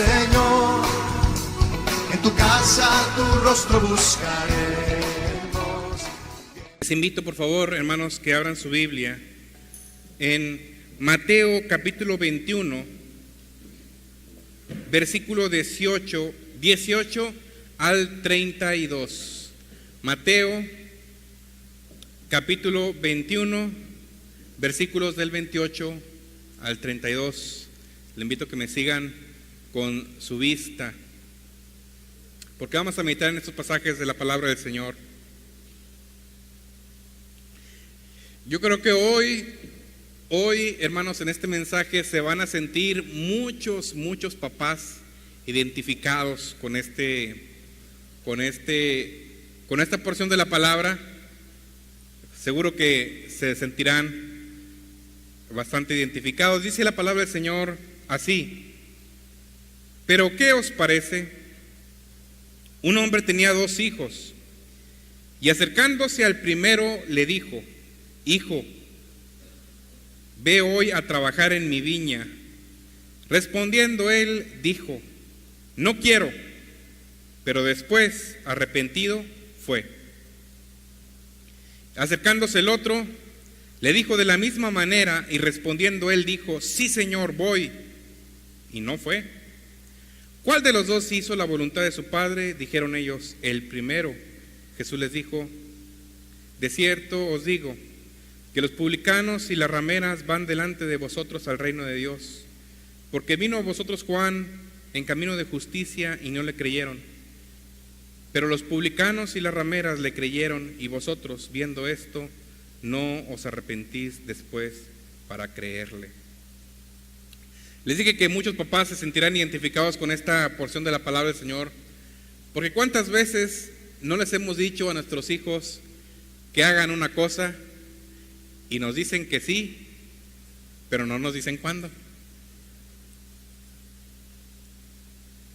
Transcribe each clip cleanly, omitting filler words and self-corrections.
Señor, en tu casa tu rostro buscaremos. Les invito por favor, hermanos, que abran su Biblia en Mateo capítulo 21, versículo 18 al 32. Mateo capítulo 21, versículos del 28 al 32. Le invito a que me sigan con su vista, porque vamos a meditar en estos pasajes de la palabra del Señor. Yo creo que hoy, hermanos, en este mensaje se van a sentir muchos papás identificados con esta porción de la palabra. Seguro que se sentirán bastante identificados. Dice la palabra del Señor así: pero ¿qué os parece? Un hombre tenía 2 hijos, y acercándose al primero le dijo: Hijo, ve hoy a trabajar en mi viña. Respondiendo él, dijo: No quiero. Pero después, arrepentido, fue. Acercándose el otro, le dijo de la misma manera, y respondiendo él dijo: Sí, Señor, voy. Y no fue. ¿Cuál de los 2 hizo la voluntad de su padre? Dijeron ellos: el primero. Jesús les dijo: de cierto os digo, que los publicanos y las rameras van delante de vosotros al reino de Dios. Porque vino a vosotros Juan en camino de justicia y no le creyeron. Pero los publicanos y las rameras le creyeron, y vosotros, viendo esto, no os arrepentís después para creerle. Les dije que muchos papás se sentirán identificados con esta porción de la palabra del Señor, porque ¿cuántas veces no les hemos dicho a nuestros hijos que hagan una cosa y nos dicen que sí, pero no nos dicen cuándo?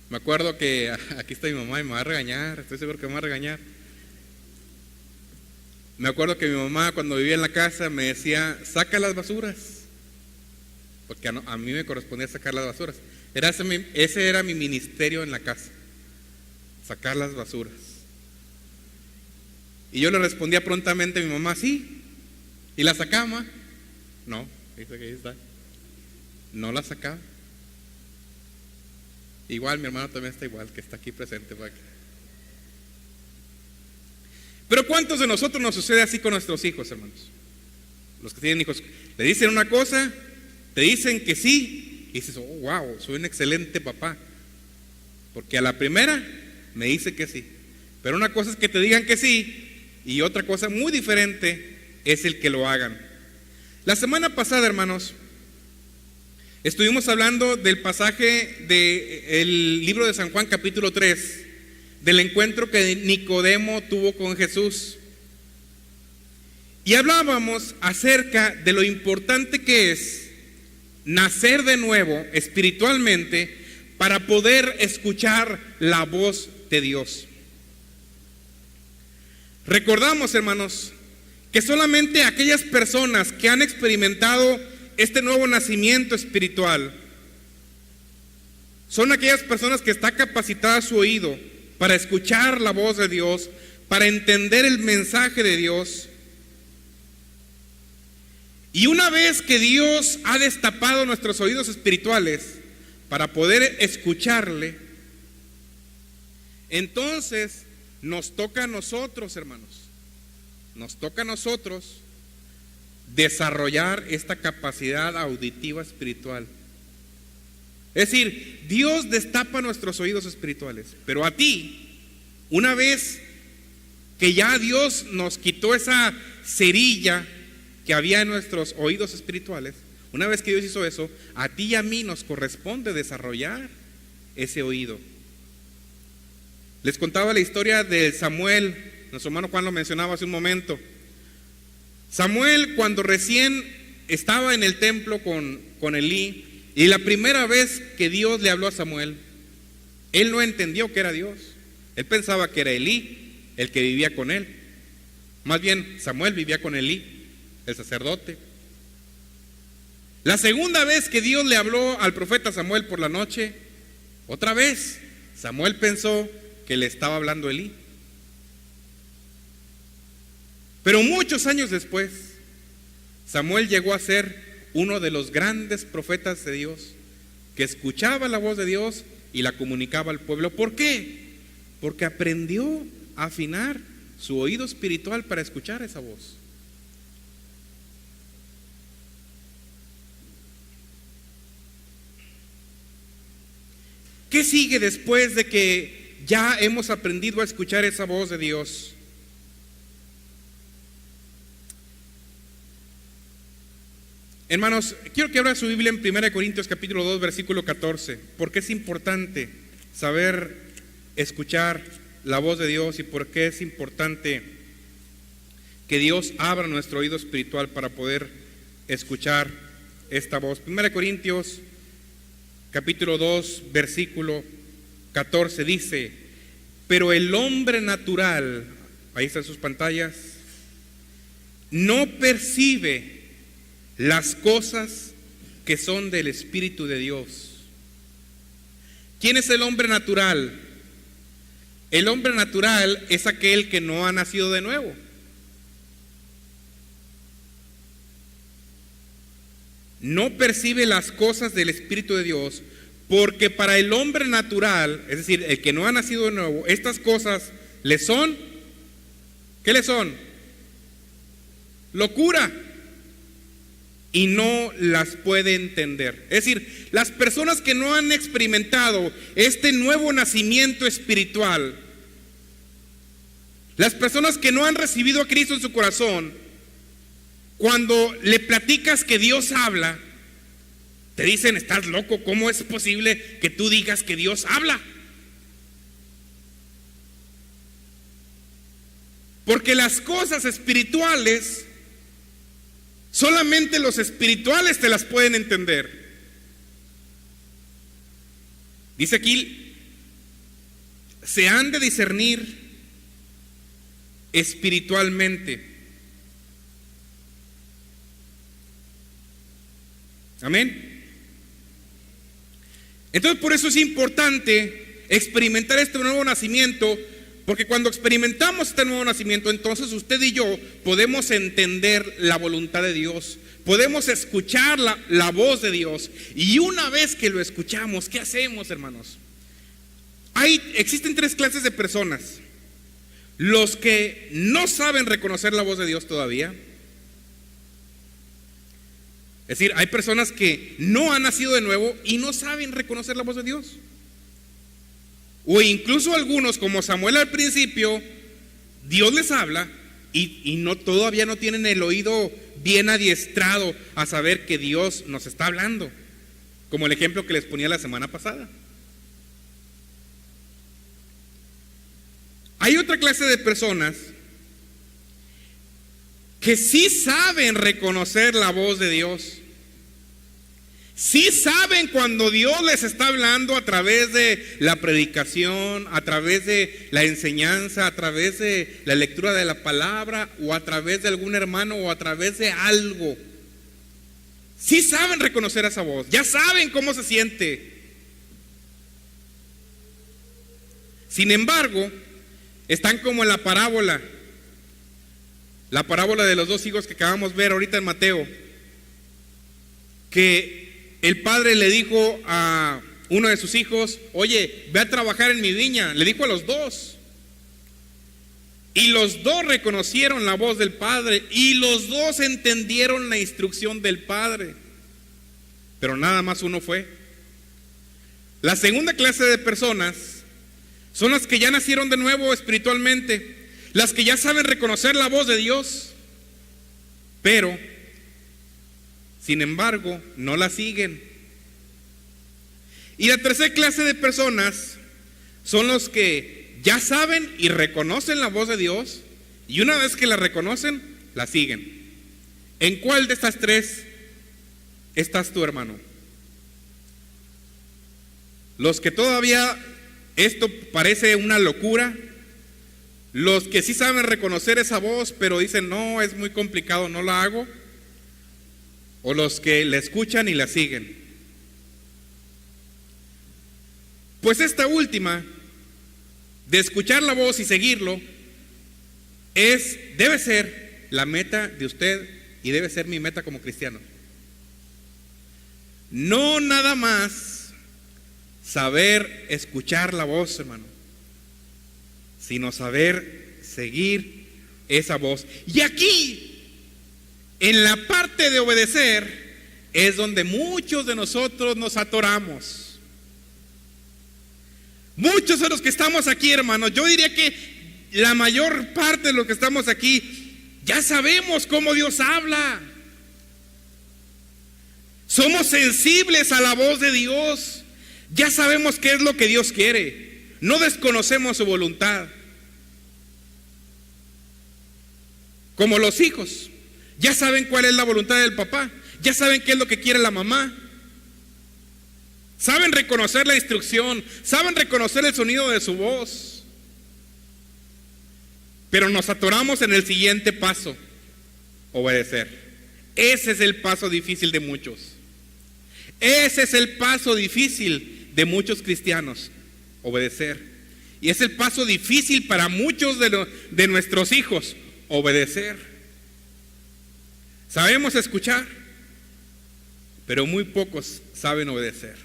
Me acuerdo que aquí está mi mamá y me va a regañar, estoy seguro que me va a regañar. Me acuerdo que mi mamá, cuando vivía en la casa, me decía: saca las basuras, porque a mí me correspondía sacar las basuras. Ese era mi ministerio en la casa, sacar las basuras. Y yo le respondía prontamente a mi mamá: sí. ¿Y la sacaba? No, dice que ahí está. No la sacaba. Igual mi hermano también está igual, que está aquí presente. Pero ¿cuántos de nosotros nos sucede así con nuestros hijos, hermanos? Los que tienen hijos, le dicen una cosa, te dicen que sí, y dices: oh, wow, soy un excelente papá, porque a la primera me dice que sí. Pero una cosa es que te digan que sí, y otra cosa muy diferente es el que lo hagan. La semana pasada, hermanos, estuvimos hablando del pasaje del libro de San Juan capítulo 3, del encuentro que Nicodemo tuvo con Jesús. Y hablábamos acerca de lo importante que es nacer de nuevo espiritualmente para poder escuchar la voz de Dios. Recordamos, hermanos, que solamente aquellas personas que han experimentado este nuevo nacimiento espiritual son aquellas personas que está capacitada su oído para escuchar la voz de Dios, para entender el mensaje de Dios. Y una vez que Dios ha destapado nuestros oídos espirituales para poder escucharle, entonces nos toca a nosotros, hermanos, nos toca a nosotros desarrollar esta capacidad auditiva espiritual. Es decir, Dios destapa nuestros oídos espirituales, pero a ti, una vez que ya Dios nos quitó esa cerilla que había en nuestros oídos espirituales, una vez que Dios hizo eso, a ti y a mí nos corresponde desarrollar ese oído. Les contaba la historia de Samuel, nuestro hermano Juan lo mencionaba hace un momento. Samuel, cuando recién estaba en el templo con Elí, y la primera vez que Dios le habló a Samuel, él no entendió que era Dios. Él pensaba que era Elí el que vivía con él. Más bien, Samuel vivía con Elí, el sacerdote. La segunda vez que Dios le habló al profeta Samuel por la noche, Otra vez, Samuel pensó que le estaba hablando Elí. Pero muchos años después, Samuel llegó a ser uno de los grandes profetas de Dios, que escuchaba la voz de Dios y la comunicaba al pueblo. ¿Por qué? Porque aprendió a afinar su oído espiritual para escuchar esa voz. ¿Qué sigue después de que ya hemos aprendido a escuchar esa voz de Dios? Hermanos, quiero que abra su Biblia en 1 Corintios capítulo 2, versículo 14, porque es importante saber escuchar la voz de Dios y por qué es importante que Dios abra nuestro oído espiritual para poder escuchar esta voz. 1 Corintios capítulo 2, versículo 14 dice: pero el hombre natural, ahí están sus pantallas, no percibe las cosas que son del Espíritu de Dios. ¿Quién es el hombre natural? El hombre natural es aquel que no ha nacido de nuevo. No percibe las cosas del Espíritu de Dios, porque para el hombre natural, es decir, el que no ha nacido de nuevo, estas cosas le son, ¿qué le son? Locura. Y no las puede entender. Es decir, las personas que no han experimentado este nuevo nacimiento espiritual, las personas que no han recibido a Cristo en su corazón, cuando le platicas que Dios habla, te dicen: estás loco, ¿cómo es posible que tú digas que Dios habla? Porque las cosas espirituales, solamente los espirituales te las pueden entender. Dice aquí: se han de discernir espiritualmente. Amén. Entonces, por eso es importante experimentar este nuevo nacimiento, porque cuando experimentamos este nuevo nacimiento, entonces usted y yo podemos entender la voluntad de Dios, podemos escuchar la voz de Dios. Y una vez que lo escuchamos, ¿qué hacemos, hermanos? Existen tres clases de personas: los que no saben reconocer la voz de Dios todavía. Es decir, hay personas que no han nacido de nuevo y no saben reconocer la voz de Dios. O incluso algunos, como Samuel al principio, Dios les habla y todavía no tienen el oído bien adiestrado a saber que Dios nos está hablando, como el ejemplo que les ponía la semana pasada. Hay otra clase de personas que sí saben reconocer la voz de Dios. Sí saben cuando Dios les está hablando a través de la predicación, a través de la enseñanza, a través de la lectura de la palabra, o a través de algún hermano, o a través de algo. Sí saben reconocer esa voz, ya saben cómo se siente. Sin embargo, están como en la parábola de los dos hijos que acabamos de ver ahorita en Mateo, que el padre le dijo a uno de sus hijos: oye, ve a trabajar en mi viña. Le dijo a los dos, y los dos reconocieron la voz del padre, y los dos entendieron la instrucción del padre, pero nada más uno fue. La segunda clase de personas son las que ya nacieron de nuevo espiritualmente, las que ya saben reconocer la voz de Dios, pero sin embargo no la siguen. Y la tercera clase de personas son los que ya saben y reconocen la voz de Dios, y una vez que la reconocen, la siguen. ¿En cuál de estas tres estás tú, hermano? Los que todavía esto parece una locura, los que sí saben reconocer esa voz pero dicen: no, es muy complicado, no la hago, o los que la escuchan y la siguen. Pues esta última, de escuchar la voz y seguirlo, debe ser la meta de usted y debe ser mi meta como cristiano. No nada más saber escuchar la voz, hermano, sino saber seguir esa voz. Y aquí, en la parte de obedecer, es donde muchos de nosotros nos atoramos. Muchos de los que estamos aquí, hermanos, yo diría que la mayor parte de los que estamos aquí, ya sabemos cómo Dios habla. Somos sensibles a la voz de Dios. Ya sabemos qué es lo que Dios quiere. No desconocemos su voluntad. Como los hijos, ya saben cuál es la voluntad del papá. Ya saben qué es lo que quiere la mamá. Saben reconocer la instrucción. Saben reconocer el sonido de su voz. Pero nos atoramos en el siguiente paso: obedecer. Ese es el paso difícil de muchos. Ese es el paso difícil de muchos cristianos: obedecer. Y es el paso difícil para muchos de nuestros hijos: obedecer. Sabemos escuchar, pero muy pocos saben obedecer.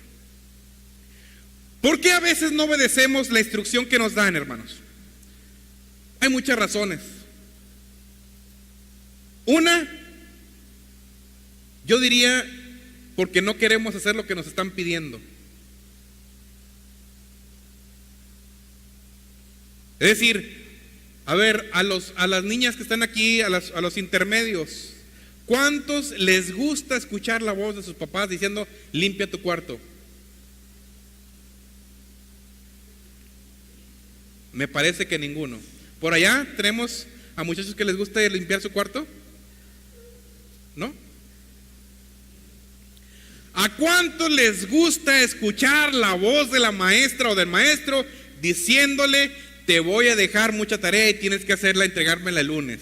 ¿Por qué a veces no obedecemos la instrucción que nos dan, hermanos? Hay muchas razones. Una, yo diría, porque no queremos hacer lo que nos están pidiendo. Es decir, a ver, a las niñas que están aquí, a los intermedios, ¿cuántos les gusta escuchar la voz de sus papás diciendo: limpia tu cuarto? Me parece que ninguno. Por allá tenemos a muchachos que les gusta limpiar su cuarto, ¿no? ¿A cuántos les gusta escuchar la voz de la maestra o del maestro diciéndole: te voy a dejar mucha tarea y tienes que hacerla, entregármela el lunes?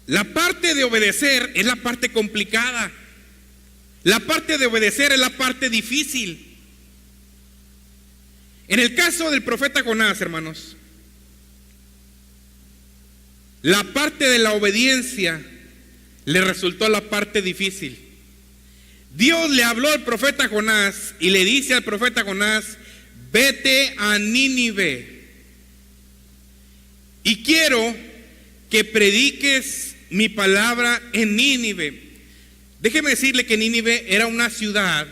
La parte de obedecer es la parte complicada. La parte de obedecer es la parte difícil. En el caso del profeta Jonás, hermanos, la parte de la obediencia le resultó la parte difícil. Dios le habló al profeta Jonás y le dice al profeta Jonás: vete a Nínive y quiero que prediques mi palabra en Nínive. Déjeme decirle que Nínive era una ciudad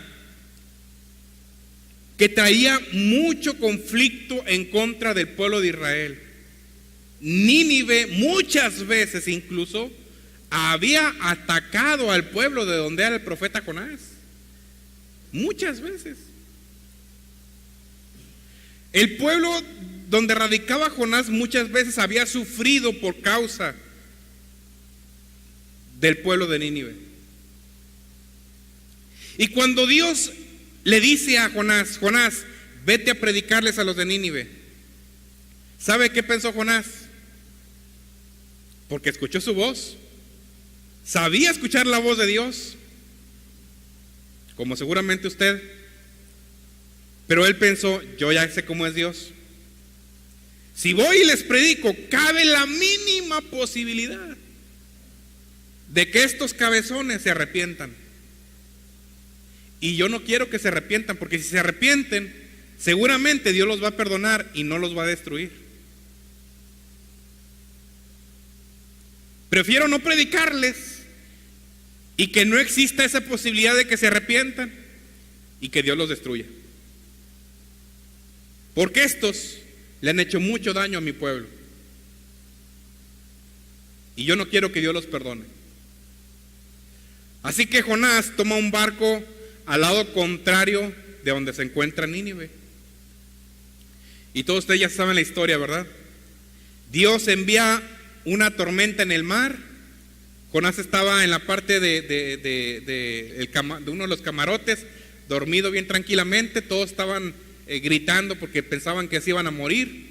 que traía mucho conflicto en contra del pueblo de Israel. Nínive muchas veces incluso había atacado al pueblo de donde era el profeta Jonás. Muchas veces. El pueblo donde radicaba Jonás muchas veces había sufrido por causa del pueblo de Nínive. Y cuando Dios le dice a Jonás: Jonás, vete a predicarles a los de Nínive, ¿sabe qué pensó Jonás? Porque escuchó su voz, sabía escuchar la voz de Dios, como seguramente usted, pero él pensó: yo ya sé cómo es Dios. Si voy y les predico, cabe la mínima posibilidad de que estos cabezones se arrepientan. Y yo no quiero que se arrepientan, porque si se arrepienten, seguramente Dios los va a perdonar y no los va a destruir. Prefiero no predicarles y que no exista esa posibilidad de que se arrepientan y que Dios los destruya. Porque estos le han hecho mucho daño a mi pueblo. Y yo no quiero que Dios los perdone. Así que Jonás toma un barco al lado contrario de donde se encuentra Nínive. Y todos ustedes ya saben la historia, ¿verdad? Dios envía una tormenta en el mar. Jonás estaba en la parte de uno de los camarotes, dormido bien tranquilamente. Todos estaban gritando porque pensaban que se iban a morir.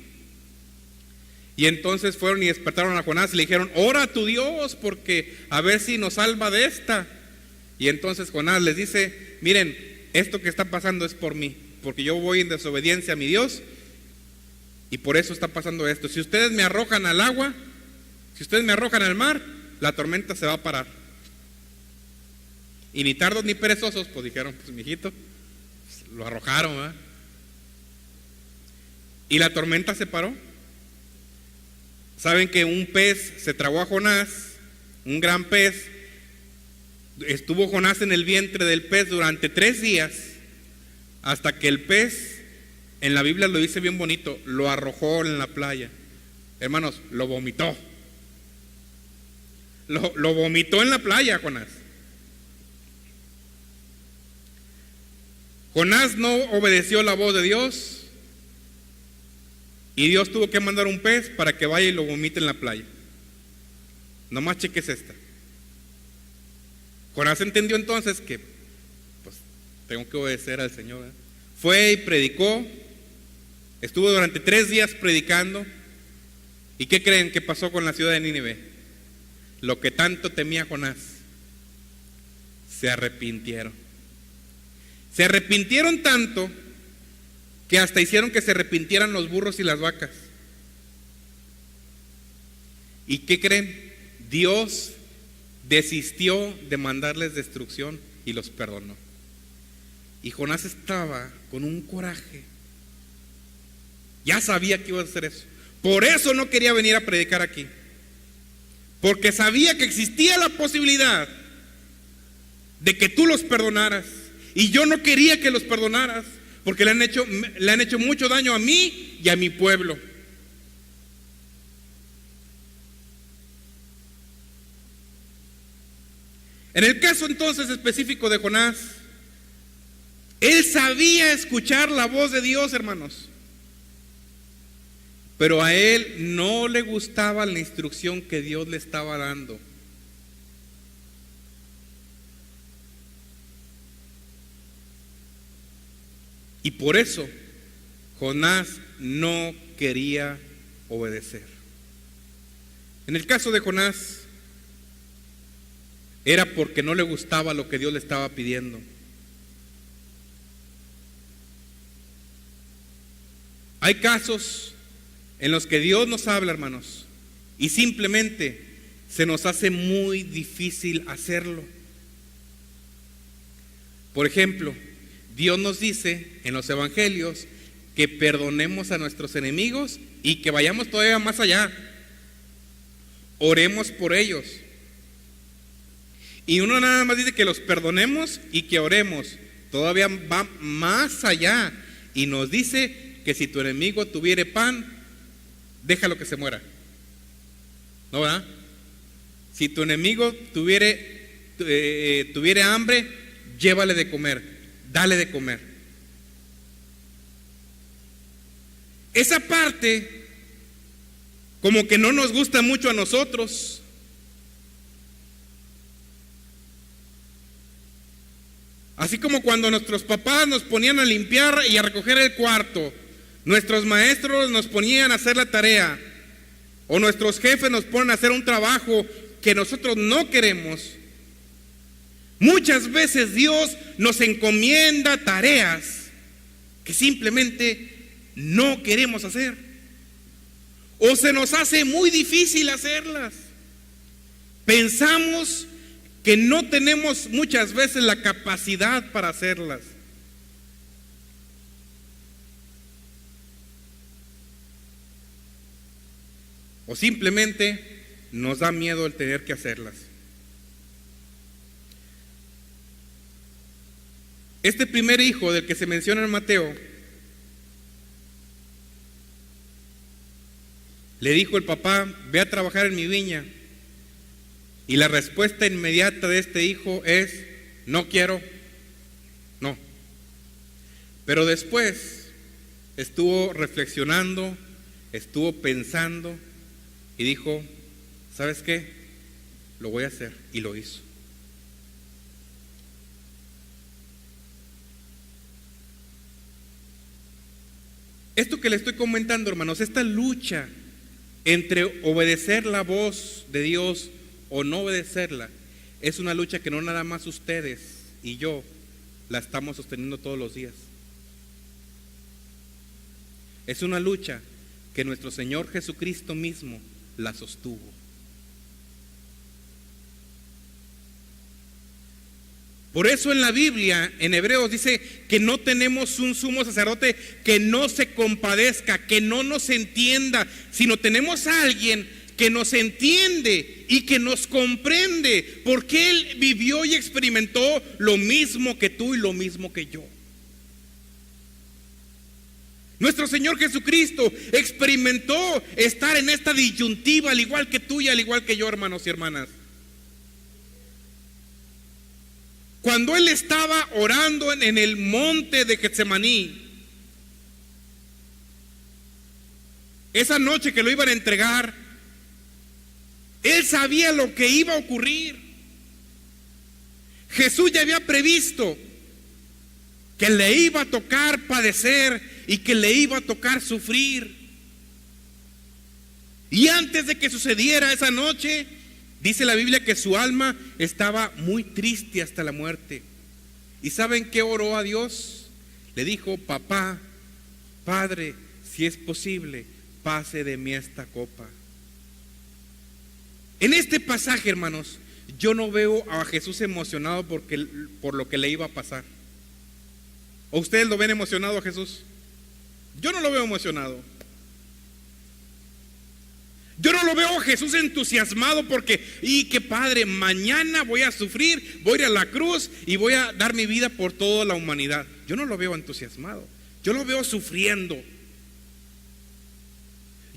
Y entonces fueron y despertaron a Jonás y le dijeron: ora a tu Dios, porque a ver si nos salva de esta. Y entonces Jonás les dice: miren, esto que está pasando es por mí, porque yo voy en desobediencia a mi Dios, y por eso está pasando esto. Si ustedes me arrojan al agua, si ustedes me arrojan al mar, la tormenta se va a parar. Y ni tardos ni perezosos, pues dijeron: pues mijito, pues, lo arrojaron, ¿verdad? Y la tormenta se paró. Saben que un pez se tragó a Jonás, un gran pez. Estuvo Jonás en el vientre del pez durante 3 días, hasta que el pez, en la Biblia lo dice bien bonito, lo arrojó en la playa. Hermanos, lo vomitó. Lo vomitó en la playa, Jonás. Jonás no obedeció la voz de Dios, y Dios tuvo que mandar un pez para que vaya y lo vomite en la playa. Nomás cheques esta. Jonás entendió entonces que pues tengo que obedecer al Señor, ¿eh? Fue y predicó. Estuvo durante 3 días predicando. ¿Y qué creen que pasó con la ciudad de Nínive? Lo que tanto temía Jonás. Se arrepintieron. Se arrepintieron tanto que hasta hicieron que se arrepintieran los burros y las vacas. ¿Y qué creen? Dios desistió de mandarles destrucción y los perdonó. Y Jonás estaba con un coraje. Ya sabía que iba a hacer eso. Por eso no quería venir a predicar aquí. Porque sabía que existía la posibilidad de que tú los perdonaras. Y yo no quería que los perdonaras, porque le han hecho mucho daño a mí y a mi pueblo. En el caso entonces específico de Jonás, él sabía escuchar la voz de Dios, hermanos, pero a él no le gustaba la instrucción que Dios le estaba dando. Y por eso Jonás no quería obedecer. En el caso de Jonás, era porque no le gustaba lo que Dios le estaba pidiendo. Hay casos en los que Dios nos habla, hermanos, y simplemente se nos hace muy difícil hacerlo. Por ejemplo, Dios nos dice en los evangelios que perdonemos a nuestros enemigos y que vayamos todavía más allá. Oremos por ellos. Y uno nada más dice que los perdonemos y que oremos. Todavía va más allá y nos dice que si tu enemigo tuviere pan, déjalo que se muera. ¿No, verdad? Si tu enemigo tuviere hambre, llévale de comer. Dale de comer. Esa parte como que no nos gusta mucho a nosotros. Así como cuando nuestros papás nos ponían a limpiar y a recoger el cuarto, nuestros maestros nos ponían a hacer la tarea, o nuestros jefes nos ponen a hacer un trabajo que nosotros no queremos. Muchas veces Dios nos encomienda tareas que simplemente no queremos hacer, o se nos hace muy difícil hacerlas. Pensamos que no tenemos muchas veces la capacidad para hacerlas. O simplemente nos da miedo el tener que hacerlas. Este primer hijo del que se menciona en Mateo, le dijo el papá: ve a trabajar en mi viña. Y la respuesta inmediata de este hijo es: no quiero, no. Pero después estuvo reflexionando, estuvo pensando y dijo: ¿sabes qué? Lo voy a hacer. Y lo hizo. Esto que le estoy comentando, hermanos, esta lucha entre obedecer la voz de Dios o no obedecerla, es una lucha que no nada más ustedes y yo la estamos sosteniendo todos los días. Es una lucha que nuestro Señor Jesucristo mismo la sostuvo. Por eso en la Biblia, en Hebreos, dice que no tenemos un sumo sacerdote que no se compadezca, que no nos entienda, sino tenemos a alguien que nos entiende y que nos comprende, porque Él vivió y experimentó lo mismo que tú y lo mismo que yo. Nuestro Señor Jesucristo experimentó estar en esta disyuntiva, al igual que tú y al igual que yo, hermanos y hermanas. Cuando Él estaba orando en el monte de Getsemaní, esa noche que lo iban a entregar, Él sabía lo que iba a ocurrir. Jesús ya había previsto que le iba a tocar padecer y que le iba a tocar sufrir. Y antes de que sucediera esa noche, dice la Biblia que su alma estaba muy triste hasta la muerte. ¿Y saben qué oró a Dios? Le dijo: papá, Padre, si es posible, pase de mí esta copa. En este pasaje, hermanos, yo no veo a Jesús emocionado por lo que le iba a pasar. ¿O ustedes lo ven emocionado a Jesús? Yo no lo veo emocionado. Yo no lo veo a Jesús entusiasmado porque, y qué padre, mañana voy a sufrir, voy a ir a la cruz y voy a dar mi vida por toda la humanidad. Yo no lo veo entusiasmado, yo lo veo sufriendo.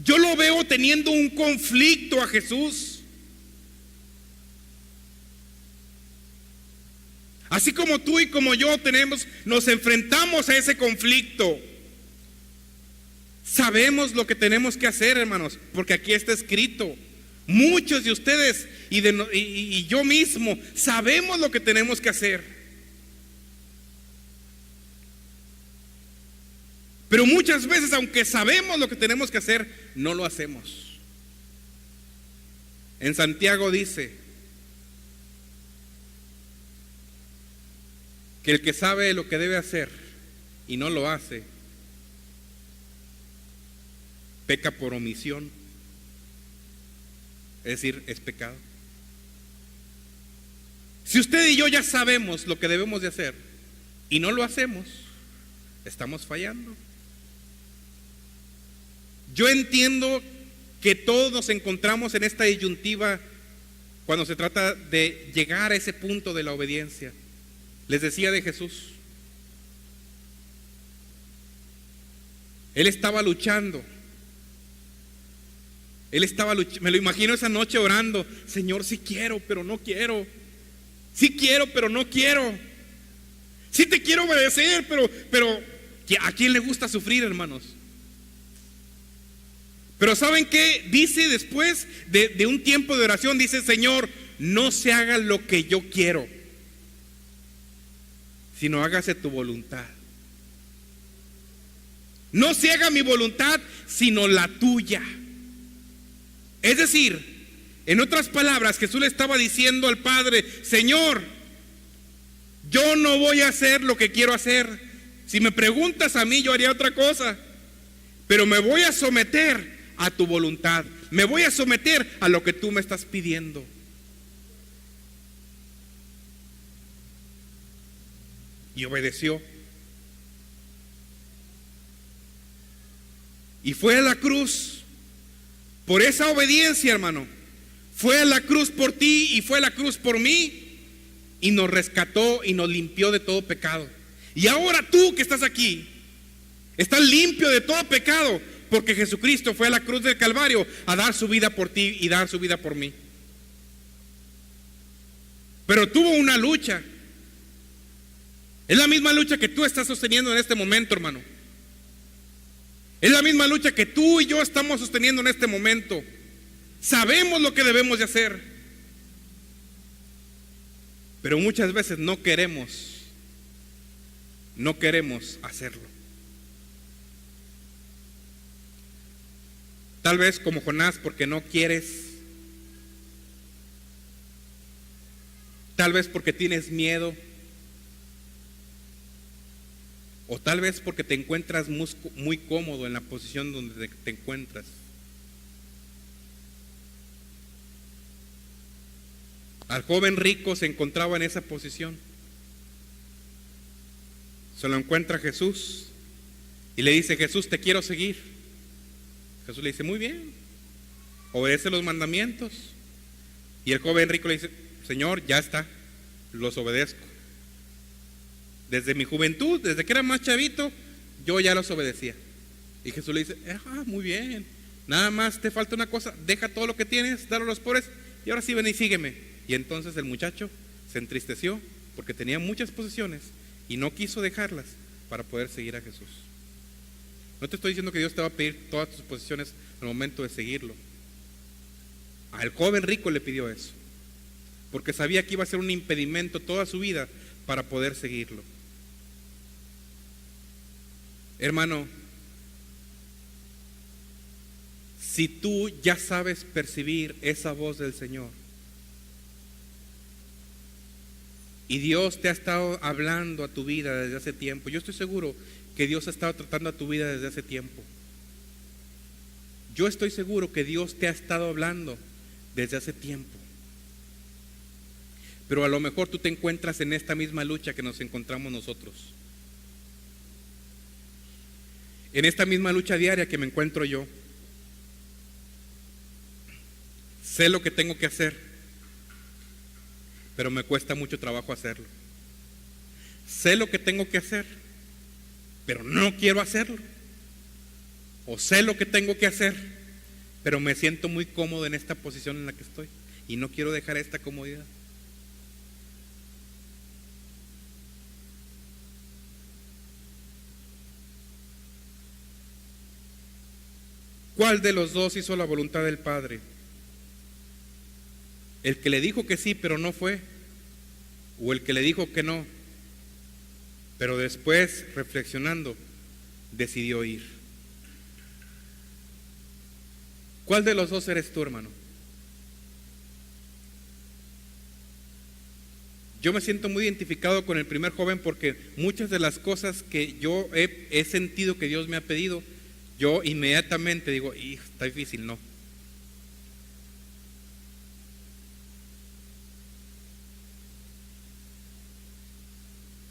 Yo lo veo teniendo un conflicto a Jesús. Así como tú y como yo nos enfrentamos a ese conflicto. Sabemos lo que tenemos que hacer, hermanos, porque aquí está escrito. Muchos de ustedes y yo mismo sabemos lo que tenemos que hacer. Pero muchas veces, aunque sabemos lo que tenemos que hacer, no lo hacemos. En Santiago dice que el que sabe lo que debe hacer y no lo hace, peca por omisión, es decir, es pecado. Si usted y yo ya sabemos lo que debemos de hacer y no lo hacemos, estamos fallando. Yo entiendo que todos nos encontramos en esta disyuntiva cuando se trata de llegar a ese punto de la obediencia. Les decía de Jesús, Él estaba luchando. Me lo imagino esa noche orando: Señor, sí quiero, pero no quiero. Sí quiero, pero no quiero. Sí te quiero obedecer, pero ¿a quién le gusta sufrir, hermanos? Pero ¿saben qué? Dice después de un tiempo de oración, dice: Señor, no se haga lo que yo quiero, sino hágase tu voluntad. No se haga mi voluntad, sino la tuya. Es decir, en otras palabras, Jesús le estaba diciendo al Padre: Señor, yo no voy a hacer lo que quiero hacer. Si me preguntas a mí, yo haría otra cosa, pero me voy a someter a tu voluntad, me voy a someter a lo que tú me estás pidiendo. Y obedeció. Y fue a la cruz. Por esa obediencia, hermano, fue a la cruz por ti y fue a la cruz por mí, y nos rescató y nos limpió de todo pecado. Y ahora tú que estás aquí, estás limpio de todo pecado, porque Jesucristo fue a la cruz del Calvario a dar su vida por ti y dar su vida por mí. Pero tuvo una lucha. Es la misma lucha que tú estás sosteniendo en este momento, hermano. Es la misma lucha que tú y yo estamos sosteniendo en este momento. Sabemos lo que debemos de hacer, pero muchas veces no queremos hacerlo. Tal vez como Jonás porque no quieres. Tal vez porque tienes miedo. O tal vez porque te encuentras muy cómodo en la posición donde te encuentras. Al joven rico se encontraba en esa posición. Se lo encuentra Jesús y le dice: Jesús, te quiero seguir. Jesús le dice: muy bien, obedece los mandamientos. Y el joven rico le dice: Señor, ya está, los obedezco. Desde mi juventud, desde que era más chavito, yo ya los obedecía. Y Jesús le dice: muy bien, nada más te falta una cosa, deja todo lo que tienes, dalo a los pobres, y ahora sí ven y sígueme. Y entonces el muchacho se entristeció porque tenía muchas posesiones y no quiso dejarlas para poder seguir a Jesús. No te estoy diciendo que Dios te va a pedir todas tus posesiones al momento de seguirlo. Al joven rico le pidió eso, porque sabía que iba a ser un impedimento toda su vida para poder seguirlo. Hermano, si tú ya sabes percibir esa voz del Señor, y Dios te ha estado hablando a tu vida desde hace tiempo, yo estoy seguro que Dios ha estado tratando a tu vida desde hace tiempo. Yo estoy seguro que Dios te ha estado hablando desde hace tiempo. Pero a lo mejor tú te encuentras en esta misma lucha que nos encontramos nosotros. En esta misma lucha diaria que me encuentro yo. Sé lo que tengo que hacer, pero me cuesta mucho trabajo hacerlo. Sé lo que tengo que hacer, pero no quiero hacerlo. O sé lo que tengo que hacer, pero me siento muy cómodo en esta posición en la que estoy y no quiero dejar esta comodidad. ¿Cuál de los dos hizo la voluntad del Padre? ¿El que le dijo que sí pero no fue? ¿O el que le dijo que no, pero después, reflexionando, decidió ir? ¿Cuál de los dos eres tú, hermano? Yo me siento muy identificado con el primer joven porque muchas de las cosas que yo he sentido que Dios me ha pedido, yo inmediatamente digo: está difícil, no.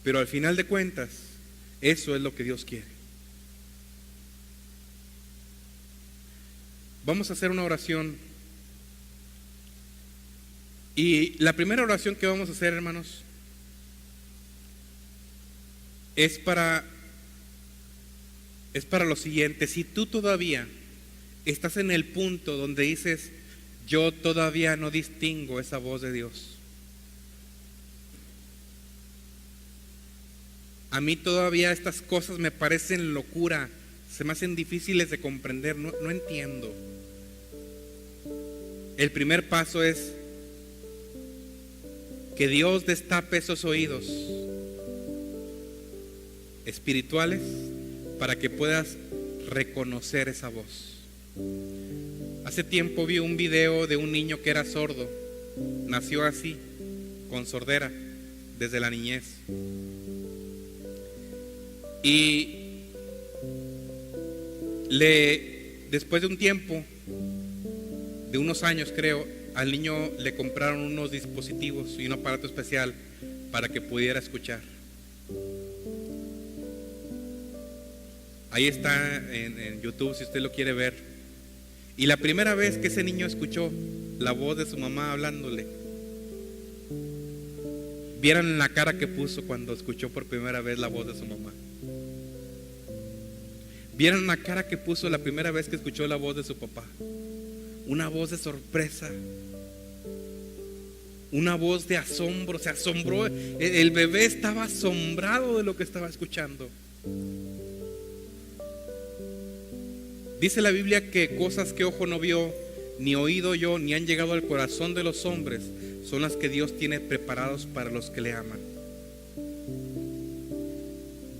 Pero al final de cuentas, eso es lo que Dios quiere. Vamos a hacer una oración. Y la primera oración que vamos a hacer, hermanos, es para lo siguiente. Si tú todavía estás en el punto donde dices: yo todavía no distingo esa voz de Dios, a mí todavía estas cosas me parecen locura, se me hacen difíciles de comprender, no entiendo. El primer paso es que Dios destape esos oídos espirituales para que puedas reconocer esa voz. Hace tiempo vi un video de un niño que era sordo, nació así, con sordera, desde la niñez. Y después de un tiempo, de unos años creo, al niño le compraron unos dispositivos y un aparato especial para que pudiera escuchar. Ahí está en YouTube si usted lo quiere ver. Y la primera vez que ese niño escuchó la voz de su mamá hablándole, vieran la cara que puso cuando escuchó por primera vez la voz de su mamá. Vieron la cara que puso la primera vez que escuchó la voz de su papá. Una voz de sorpresa, una voz de asombro, se asombró. El bebé estaba asombrado de lo que estaba escuchando. Dice la Biblia que cosas que ojo no vio, ni oído yo, ni han llegado al corazón de los hombres, son las que Dios tiene preparados para los que le aman.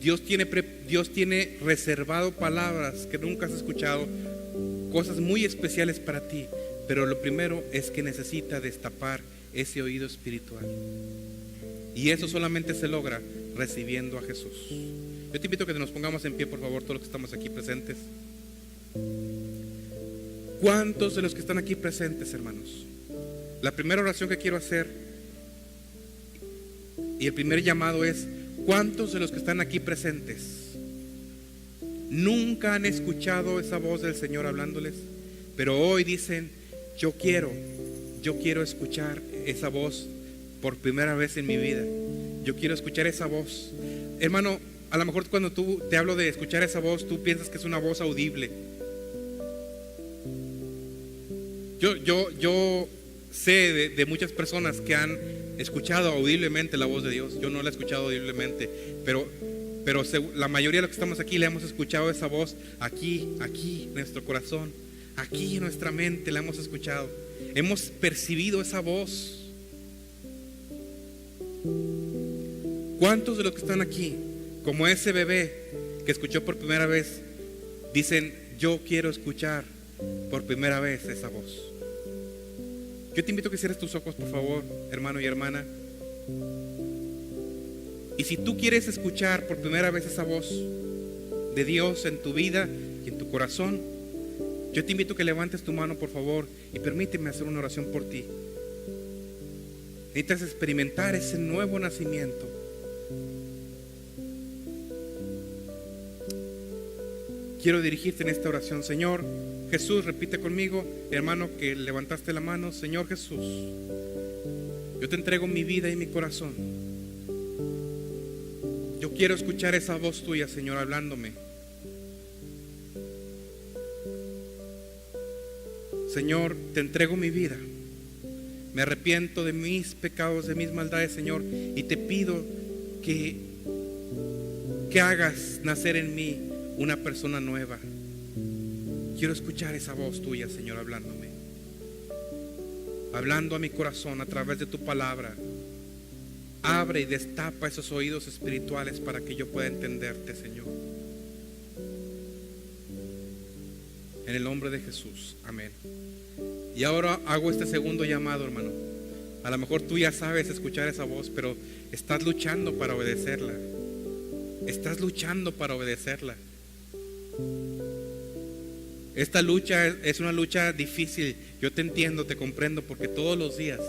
Dios tiene reservado palabras que nunca has escuchado cosas muy especiales para ti, pero lo primero es que necesita destapar ese oído espiritual. Y eso solamente se logra recibiendo a Jesús. Yo te invito a que nos pongamos en pie, por favor, todos los que estamos aquí presentes. ¿Cuántos de los que están aquí presentes, hermanos? La primera oración que quiero hacer y el primer llamado es: ¿cuántos de los que están aquí presentes nunca han escuchado esa voz del Señor hablándoles, pero hoy dicen: yo quiero escuchar esa voz por primera vez en mi vida? Yo quiero escuchar esa voz. Hermano, a lo mejor cuando te hablo de escuchar esa voz, tú piensas que es una voz audible. Yo sé de muchas personas que han escuchado audiblemente la voz de Dios. Yo no la he escuchado audiblemente, pero la mayoría de los que estamos aquí le hemos escuchado esa voz aquí en nuestro corazón, aquí en nuestra mente la hemos escuchado. Hemos percibido esa voz. ¿Cuántos de los que están aquí, como ese bebé que escuchó por primera vez, dicen: yo quiero escuchar por primera vez esa voz? Yo te invito a que cierres tus ojos, por favor, hermano y hermana. Y si tú quieres escuchar por primera vez esa voz de Dios en tu vida y en tu corazón, yo te invito a que levantes tu mano, por favor, y permíteme hacer una oración por ti. Necesitas experimentar ese nuevo nacimiento. Quiero dirigirte en esta oración. Señor Jesús, repite conmigo, hermano, que levantaste la mano. Señor Jesús, yo te entrego mi vida y mi corazón. Yo quiero escuchar esa voz tuya, Señor, hablándome. Señor, te entrego mi vida. Me arrepiento de mis pecados, de mis maldades, Señor, y te pido que hagas nacer en mí una persona nueva. Quiero escuchar esa voz tuya, Señor, hablando a mi corazón a través de tu palabra. Abre y destapa esos oídos espirituales para que yo pueda entenderte, Señor. En el nombre de Jesús, amén. Y ahora hago este segundo llamado, hermano. A lo mejor tú ya sabes escuchar esa voz, pero estás luchando para obedecerla. Estás luchando para obedecerla. Esta lucha es una lucha difícil. Yo te entiendo, te comprendo, porque todos los días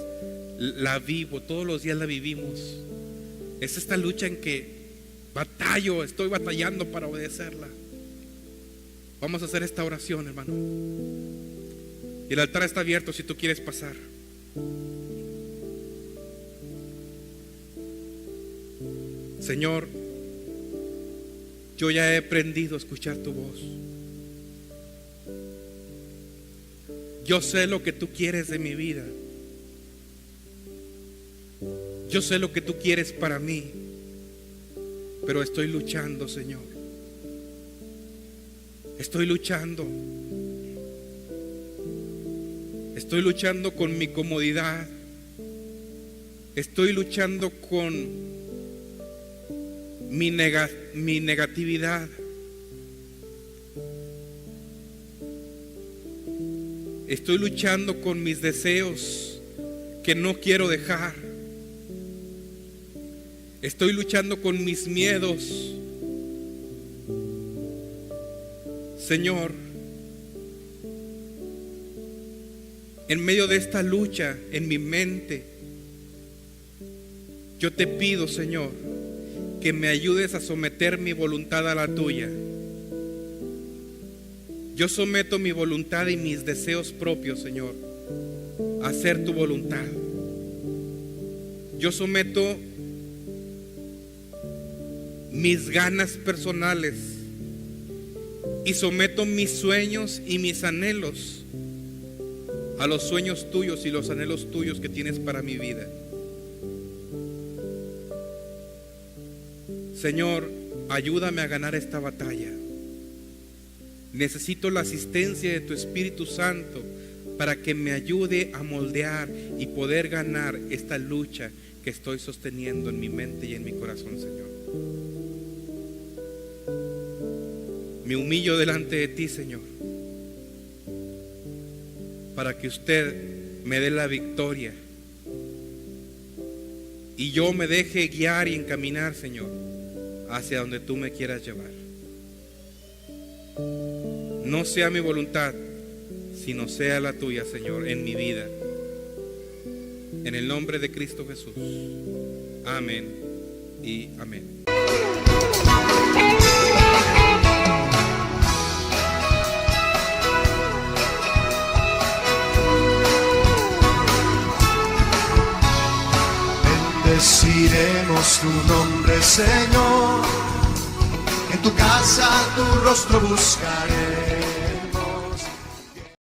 la vivo, todos los días la vivimos. Es esta lucha en que estoy batallando para obedecerla. Vamos a hacer esta oración, hermano. Y el altar está abierto si tú quieres pasar. Señor, yo ya he aprendido a escuchar tu voz. Yo sé lo que tú quieres de mi vida. Yo sé lo que tú quieres para mí. Pero estoy luchando, Señor. Estoy luchando. Estoy luchando con mi comodidad. Estoy luchando con mi negatividad. Estoy luchando con mis deseos que no quiero dejar. Estoy luchando con mis miedos. Señor, en medio de esta lucha en mi mente, yo te pido, Señor, que me ayudes a someter mi voluntad a la tuya. Yo someto mi voluntad y mis deseos propios, Señor, a hacer tu voluntad. Yo someto mis ganas personales y someto mis sueños y mis anhelos a los sueños tuyos y los anhelos tuyos que tienes para mi vida. Señor, ayúdame a ganar esta batalla. Necesito la asistencia de tu Espíritu Santo para que me ayude a moldear y poder ganar esta lucha que estoy sosteniendo en mi mente y en mi corazón, Señor. Me humillo delante de ti, Señor. para que usted me dé la victoria y yo me deje guiar y encaminar, Señor, hacia donde tú me quieras llevar. No sea mi voluntad, sino sea la tuya, Señor, en mi vida. En el nombre de Cristo Jesús. Amén y amén. Bendeciremos tu nombre, Señor. En tu casa tu rostro buscaré.